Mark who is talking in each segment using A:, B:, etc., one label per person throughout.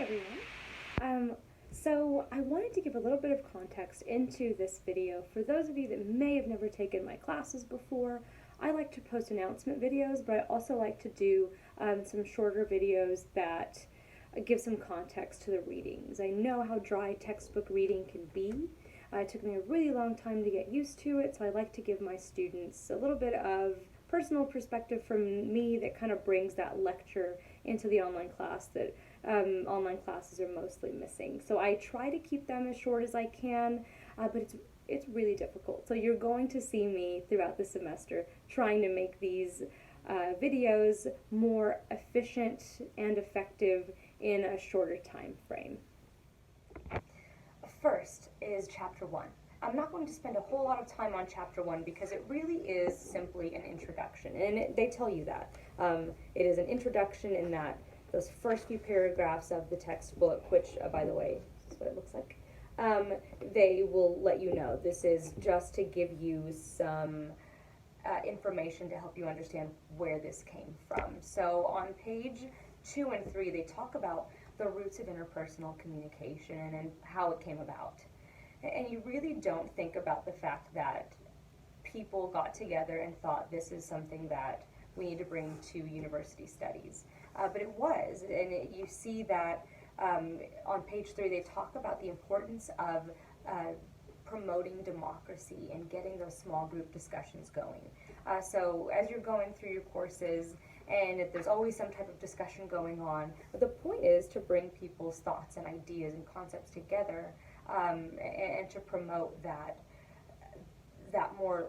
A: everyone. So I wanted to give a little bit of context into this video. For those of you that may have never taken my classes before, I like to post announcement videos, but I also like to do some shorter videos that give some context to the readings. I know how dry textbook reading can be. It took me a really long time to get used to it, so I like to give my students a little bit of personal perspective from me that kind of brings that lecture into the online class that online classes are mostly missing. So I try to keep them as short as I can, but it's really difficult. So you're going to see me throughout the semester trying to make these videos more efficient and effective in a shorter time frame. First is chapter 1. I'm not going to spend a whole lot of time on chapter 1 because it really is simply an introduction, and they tell you that. It is an introduction in that those first few paragraphs of the textbook, which, by the way, this is what it looks like, they will let you know this is just to give you some information to help you understand where this came from. So on page 2 and 3, they talk about the roots of interpersonal communication and how it came about. And you really don't think about the fact that people got together and thought this is something that we need to bring to university studies. But it was, and you see that on page 3 they talk about the importance of promoting democracy and getting those small group discussions going. So as you're going through your courses, and if there's always some type of discussion going on, but the point is to bring people's thoughts and ideas and concepts together and to promote that more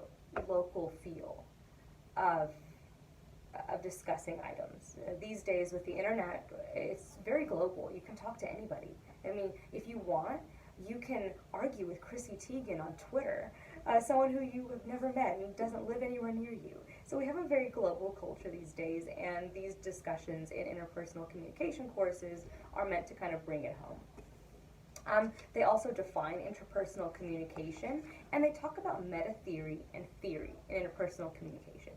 A: local feel of discussing items. These days with the internet, it's very global. You can talk to anybody. I mean, if you want, you can argue with Chrissy Teigen on Twitter, someone who you have never met and doesn't live anywhere near you. So we have a very global culture these days, and these discussions in interpersonal communication courses are meant to kind of bring it home. They also define interpersonal communication, and they talk about meta-theory and theory in interpersonal communication.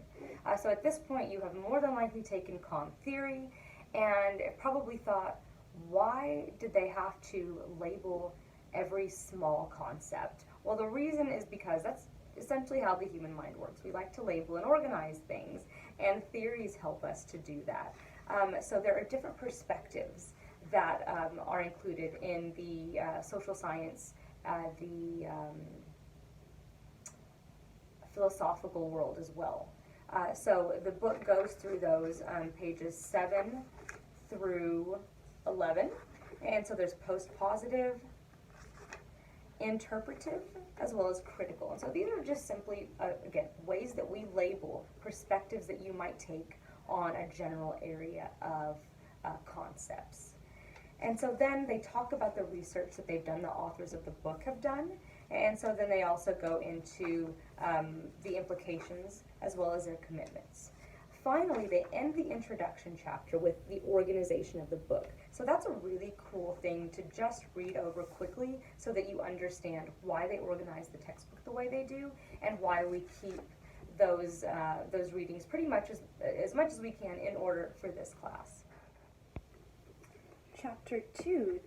A: So at this point, you have more than likely taken comm theory, and probably thought, why did they have to label every small concept? Well, the reason is because that's essentially how the human mind works. We like to label and organize things, and theories help us to do that. So there are different perspectives that are included in the social science, the philosophical world as well. So the book goes through those pages 7 through 11, and so there's post-positive, interpretive, as well as critical. And so these are just simply, again, ways that we label perspectives that you might take on a general area of concepts. And so then they talk about the research that they've done, the authors of the book have done, and so then they also go into the implications as well as their commitments. Finally, they end the introduction chapter with the organization of the book. So that's a really cool thing to just read over quickly so that you understand why they organize the textbook the way they do and why we keep those readings pretty much as much as we can in order for this class. Chapter 2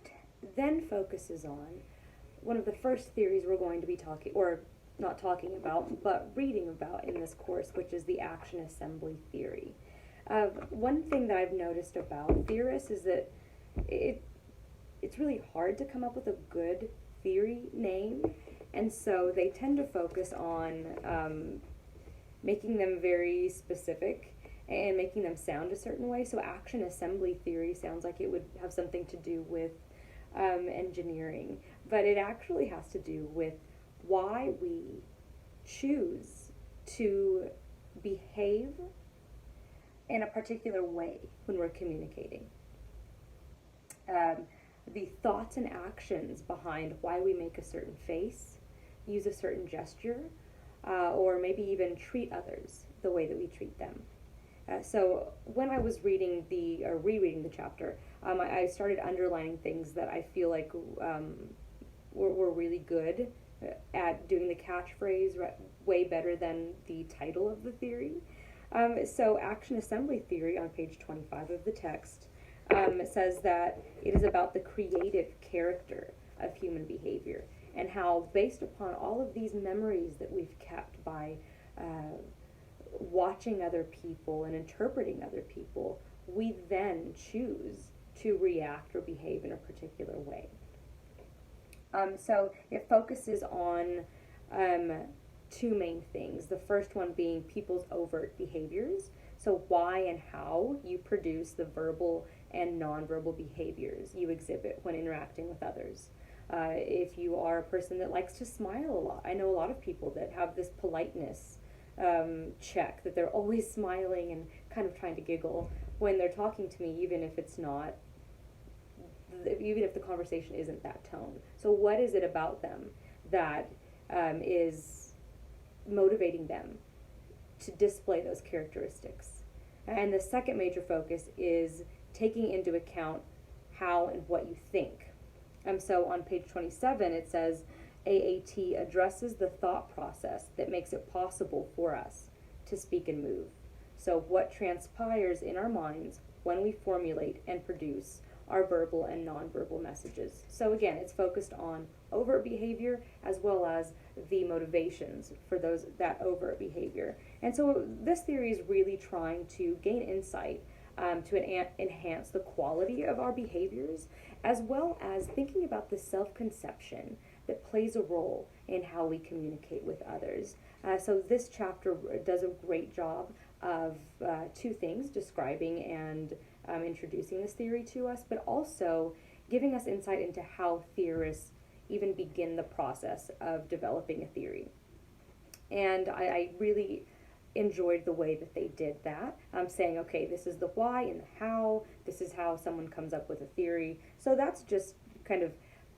A: then focuses on one of the first theories we're going to be not talking about, but reading about in this course, which is the action assembly theory. One thing that I've noticed about theorists is that it's really hard to come up with a good theory name, and so they tend to focus on making them very specific and making them sound a certain way. So action assembly theory sounds like it would have something to do with engineering, but it actually has to do with why we choose to behave in a particular way when we're communicating. The thoughts and actions behind why we make a certain face, use a certain gesture, or maybe even treat others the way that we treat them. So when I was rereading the chapter, I started underlining things that I feel like were really good at doing the catchphrase way better than the title of the theory. So action assembly theory on page 25 of the text says that it is about the creative character of human behavior, and how, based upon all of these memories that we've kept by watching other people and interpreting other people, we then choose to react or behave in a particular way. So it focuses on two main things. The first one being people's overt behaviors. So why and how you produce the verbal and nonverbal behaviors you exhibit when interacting with others. If you are a person that likes to smile a lot, I know a lot of people that have this politeness check, that they're always smiling and kind of trying to giggle when they're talking to me, even if it's not, even if the conversation isn't that tone. So what is it about them that is motivating them to display those characteristics? And the second major focus is taking into account how and what you think. So on page 27 it says, AAT addresses the thought process that makes it possible for us to speak and move. So what transpires in our minds when we formulate and produce our verbal and nonverbal messages. So again, it's focused on overt behavior as well as the motivations for that overt behavior. And so this theory is really trying to gain insight to enhance the quality of our behaviors, as well as thinking about the self-conception that plays a role in how we communicate with others. So this chapter does a great job of two things: describing and introducing this theory to us, but also giving us insight into how theorists even begin the process of developing a theory. And I really enjoyed the way that they did that, saying, okay, this is the why and the how, this is how someone comes up with a theory. So that's just kind of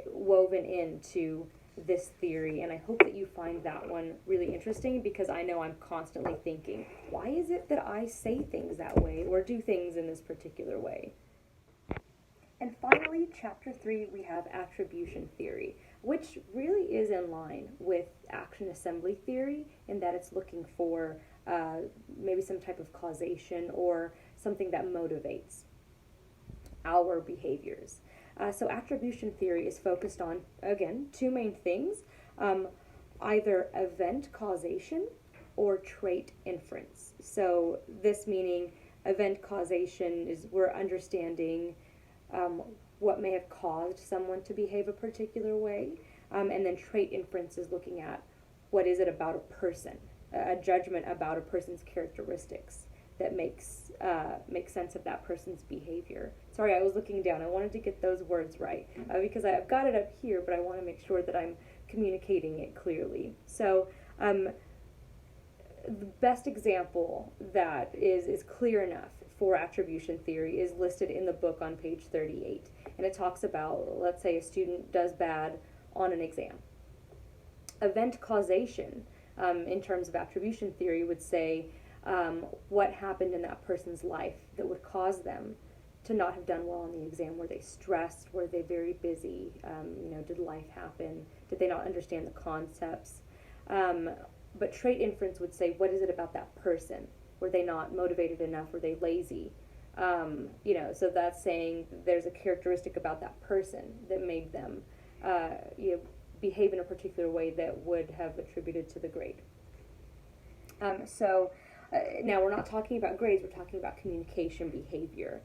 A: woven into this theory, and I hope that you find that one really interesting, because I know I'm constantly thinking, why is it that I say things that way or do things in this particular way? And finally, chapter 3, we have attribution theory, which really is in line with action assembly theory in that it's looking for maybe some type of causation or something that motivates our behaviors. So attribution theory is focused on, again, two main things, either event causation or trait inference. So this meaning event causation is we're understanding what may have caused someone to behave a particular way, and then trait inference is looking at what is it about a person, a judgment about a person's characteristics that makes sense of that person's behavior. Sorry, I was looking down. I wanted to get those words right because I've got it up here, but I want to make sure that I'm communicating it clearly. So the best example that is clear enough for attribution theory is listed in the book on page 38. And it talks about, let's say a student does bad on an exam. Event causation, in terms of attribution theory, would say what happened in that person's life that would cause them to not have done well on the exam. Were they stressed? Were they very busy? Did life happen? Did they not understand the concepts? But trait inference would say, what is it about that person? Were they not motivated enough? Were they lazy? So that's saying there's a characteristic about that person that made them behave in a particular way that would have attributed to the grade. Now we're not talking about grades, we're talking about communication behavior.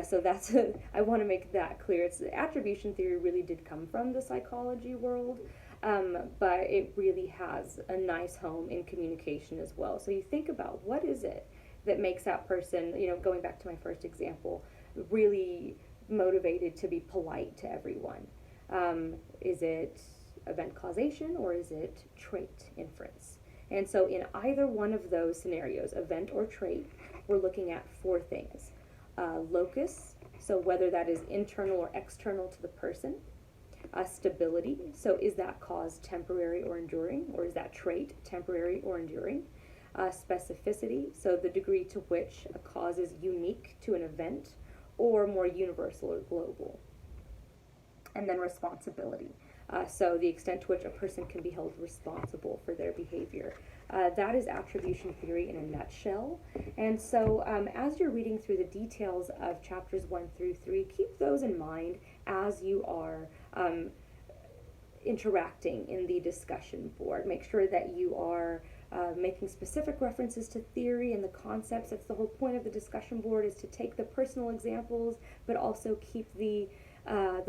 A: So that's I want to make that clear. Attribution theory really did come from the psychology world, but it really has a nice home in communication as well. So you think about, what is it that makes that person, going back to my first example, really motivated to be polite to everyone? Is it event causation or is it trait inference? And so in either one of those scenarios, event or trait, we're looking at four things. Locus, so whether that is internal or external to the person. Stability, so is that cause temporary or enduring, or is that trait temporary or enduring? Specificity, so the degree to which a cause is unique to an event or more universal or global. And then responsibility. So the extent to which a person can be held responsible for their behavior. That is attribution theory in a nutshell. And so as you're reading through the details of chapters 1 through 3, keep those in mind as you are interacting in the discussion board. Make sure that you are making specific references to theory and the concepts. That's the whole point of the discussion board, is to take the personal examples, but also keep the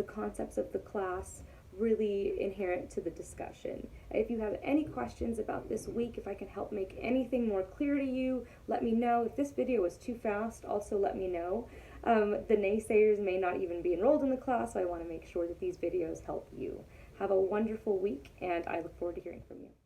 A: concepts of the class really inherent to the discussion. If you have any questions about this week, if I can help make anything more clear to you, let me know. If this video was too fast, also let me know. The naysayers may not even be enrolled in the class, so I want to make sure that these videos help you. Have a wonderful week, and I look forward to hearing from you.